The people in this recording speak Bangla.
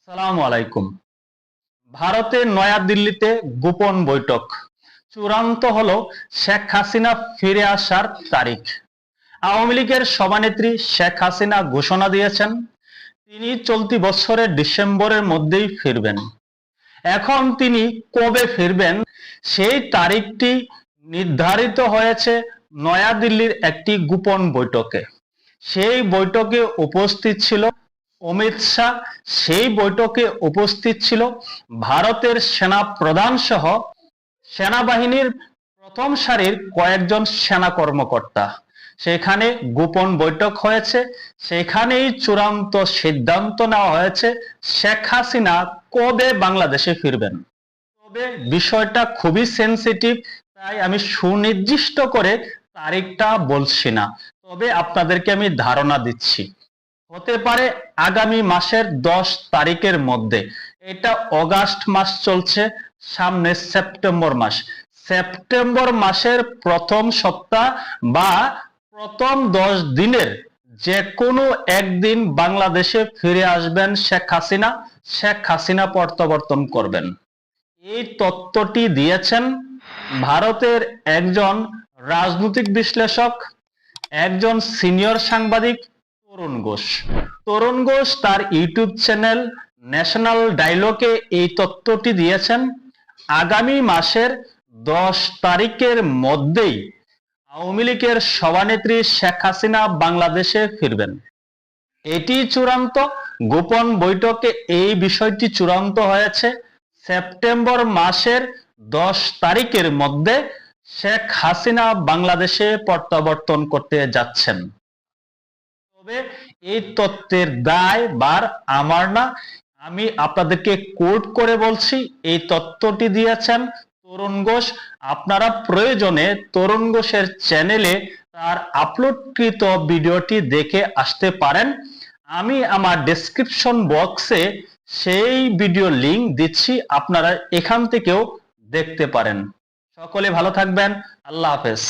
সালামু আলাইকুম। ভারতের নয়াদিল্লিতে গোপন বৈঠক চূড়ান্ত হলো শেখ হাসিনা ফিরে আসার তারিখ। আওয়ামী লীগের সভানেত্রী শেখ হাসিনা ঘোষণা দিয়েছেন তিনি চলতি বছরের ডিসেম্বরের মধ্যেই ফিরবেন। এখন তিনি কবে ফিরবেন সেই তারিখটি নির্ধারিত হয়েছে নয়াদিল্লির একটি গোপন বৈঠকে। সেই বৈঠকে উপস্থিত ছিল অমিত শাহ। সেই বৈঠকে উপস্থিত ছিল ভারতের সেনা প্রধান সহ সেনাবাহিনীর প্রথম সারির কয়েকজন সেনা কর্মকর্তা। সেখানে গোপন বৈঠক হয়েছে, সেখানেই চূড়ান্ত সিদ্ধান্ত নেওয়া হয়েছে শেখ হাসিনা কবে বাংলাদেশে ফিরবেন। তবে বিষয়টা খুবই সেনসিটিভ, তাই আমি সুনির্দিষ্ট করে তারিখটা বলছি না, তবে আপনাদেরকে আমি ধারণা দিচ্ছি হতে পারে আগামী মাসের 10 তারিখের মধ্যে। এটা অগাস্ট মাস চলছে, সামনে সেপ্টেম্বর মাস। সেপ্টেম্বর মাসের প্রথম সপ্তাহ বা প্রথম 10 দিনের যে কোনো একদিন বাংলাদেশে ফিরে আসবেন শেখ হাসিনা। শেখ হাসিনা প্রত্যাবর্তন করবেন। এই তথ্যটি দিয়েছেন ভারতের একজন রাজনৈতিক বিশ্লেষক, একজন সিনিয়র সাংবাদিক তরুণ ঘোষ। তরুণ ঘোষ তার ইউটিউব চ্যানেল ন্যাশনাল ডায়লগে এই তথ্যটি দিয়েছেন। আগামী মাসের 10 তারিখের মধ্যেই আওয়ামী লীগের সভানেত্রী শেখ হাসিনা বাংলাদেশে ফিরবেন। এটি চূড়ান্ত। গোপন বৈঠকে এই বিষয়টি চূড়ান্ত হয়েছে। সেপ্টেম্বর মাসের 10 তারিখের মধ্যে শেখ হাসিনা বাংলাদেশে প্রত্যাবর্তন করতে যাচ্ছেন। তবে এই তথ্যের দায় ভার আমার না, আমি আপনাদেরকে কোট করে বলছি, এই তথ্যটি দিয়েছেন তরুণ ঘোষ। আপনারা প্রয়োজনে তরুণ ঘোষের চ্যানেলে তার আপলোডকৃত ভিডিওটি দেখে আসতে পারেন। আমি আমার ডেসক্রিপশন বক্সে সেই ভিডিও লিংক দিচ্ছি, আপনারা এখান থেকেও দেখতে পারেন। সকলে ভালো থাকবেন। আল্লাহ হাফেজ।